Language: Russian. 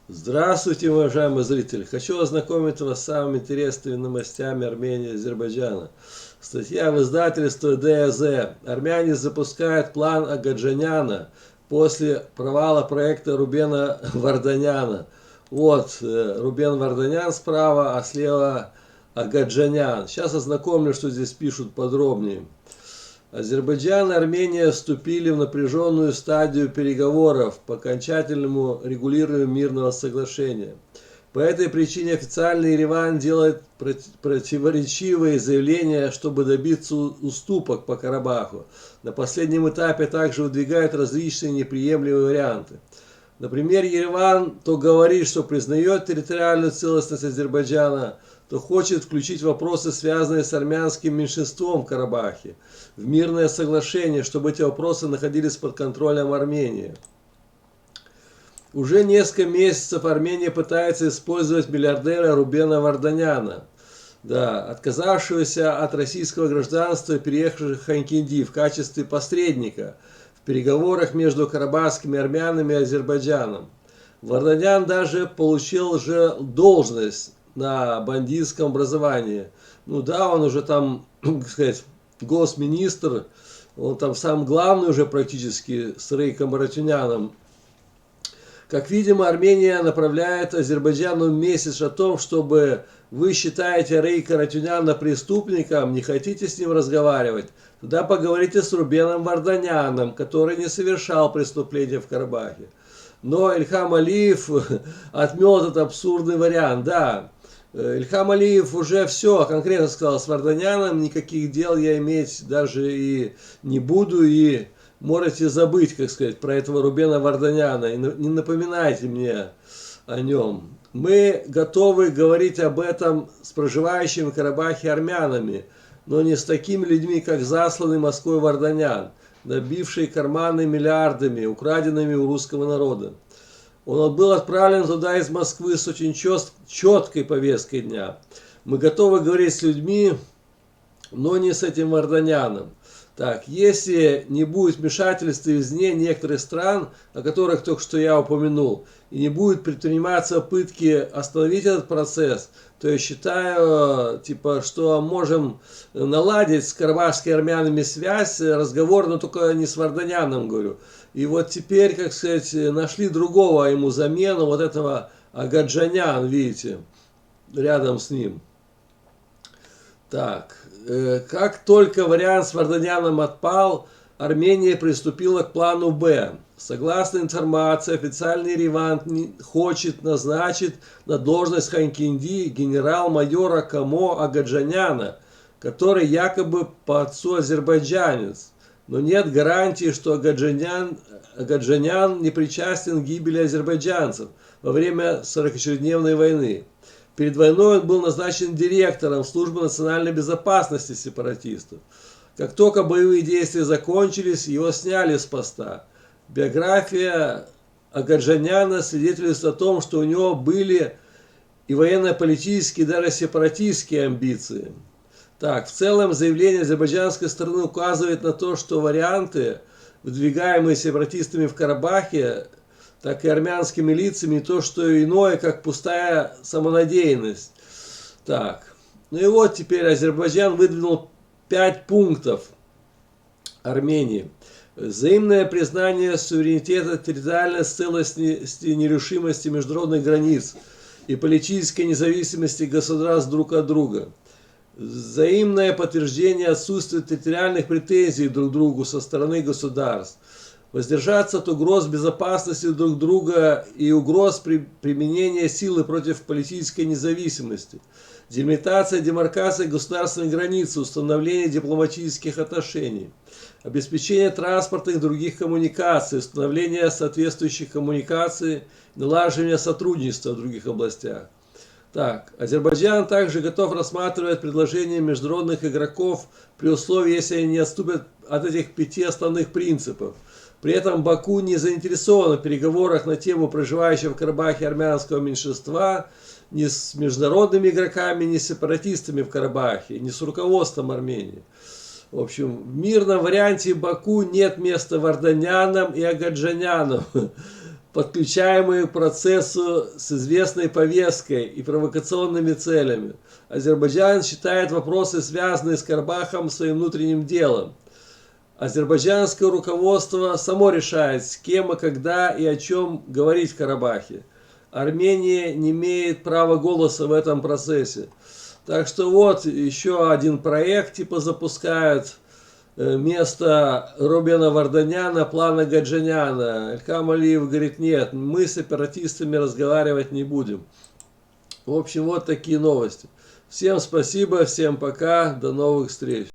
Здравствуйте, уважаемые зрители! Хочу ознакомить вас с самыми интересными новостями Армении и Азербайджана. Статья в издательстве ДЗ. Армяне запускают план Агаджаняна после провала проекта Рубена Варданяна. Вот Рубен Варданян справа, а слева Агаджанян. Сейчас ознакомлю, что здесь пишут подробнее. Азербайджан и Армения вступили в напряженную стадию переговоров по окончательному регулированию мирного соглашения. По этой причине официальный Ереван делает противоречивые заявления, чтобы добиться уступок по Карабаху. На последнем этапе также выдвигают различные неприемлемые варианты. Например, Ереван то говорит, что признает территориальную целостность Азербайджана, то хочет включить вопросы, связанные с армянским меньшинством в Карабахе, в мирное соглашение, чтобы эти вопросы находились под контролем Армении. Уже несколько месяцев Армения пытается использовать миллиардера Рубена Варданяна, отказавшегося от российского гражданства и переехавшего в Ханкинди в качестве посредника в переговорах между карабахскими армянами и Азербайджаном. Варданян даже получил уже должность на бандитском образовании. Он уже там, как сказать, госминистр, он там сам главный уже практически с Рейком Аратюняном. Как видимо, Армения направляет Азербайджану месседж о том, чтобы вы считаете Рейка Аратюняна преступником, не хотите с ним разговаривать, тогда поговорите с Рубеном Варданяном, который не совершал преступления в Карабахе. Но Ильхам Алиев отмел этот абсурдный вариант. Ильхам Алиев уже все конкретно сказал: с Варданяном никаких дел я иметь даже и не буду, и можете забыть, как сказать, про этого Рубена Варданяна, и не напоминайте мне о нем. Мы готовы говорить об этом с проживающими в Карабахе армянами, но не с такими людьми, как засланный Москвой Варданян, набивший карманы миллиардами, украденными у русского народа. Он был отправлен туда из Москвы с очень четкой повесткой дня. Мы готовы говорить с людьми, но не с этим Варданяном. Если не будет вмешательства извне некоторых стран, о которых только что я упомянул, и не будет предприниматься попытки остановить этот процесс, то я считаю, что можем наладить с карабахскими армянами связь, разговор, но только не с Варданяном, говорю. И вот теперь, как сказать, нашли другого ему замену, вот этого Агаджанян, видите, рядом с ним. Как только вариант с Варданяном отпал, Армения приступила к плану «Б». Согласно информации, официальный Ереван хочет назначить на должность Ханкинди генерал-майора Камо Агаджаняна, который якобы по отцу азербайджанец. Но нет гарантии, что Агаджанян не причастен к гибели азербайджанцев во время 44-дневной войны. Перед войной он был назначен директором службы национальной безопасности сепаратистов. Как только боевые действия закончились, его сняли с поста. Биография Агаджаняна свидетельствует о том, что у него были и военно-политические, и даже сепаратистские амбиции. В целом заявление азербайджанской стороны указывает на то, что варианты, выдвигаемые сепаратистами в Карабахе, так и армянскими лицами, не то что иное, как пустая самонадеянность. И вот теперь Азербайджан выдвинул 5 пунктов Армении. Взаимное признание суверенитета, территориальной целостности и нерушимости международных границ и политической независимости государств друг от друга. Взаимное подтверждение отсутствия территориальных претензий друг к другу со стороны государств. Воздержаться от угроз безопасности друг друга и угроз применения силы против политической независимости. Делимитация, демаркация государственной границы, установление дипломатических отношений. Обеспечение транспортных и других коммуникаций, установление соответствующих коммуникаций, налаживание сотрудничества в других областях. Азербайджан также готов рассматривать предложения международных игроков при условии, если они не отступят от этих 5 основных принципов. При этом Баку не заинтересован в переговорах на тему проживающего в Карабахе армянского меньшинства ни с международными игроками, ни с сепаратистами в Карабахе, ни с руководством Армении. В общем, в мирном варианте Баку нет места Варданянам и Агаджанянам. подключаемые к процессу с известной повесткой и провокационными целями. Азербайджан считает вопросы, связанные с Карабахом, своим внутренним делом. Азербайджанское руководство само решает, с кем и когда и о чем говорить в Карабахе. Армения не имеет права голоса в этом процессе. Так что вот еще один проект типа запускают вместо Рубена Варданяна, плана Гаджаняна. Ильхам Алиев говорит: нет, мы с сепаратистами разговаривать не будем. В общем, вот такие новости. Всем спасибо, всем пока, до новых встреч.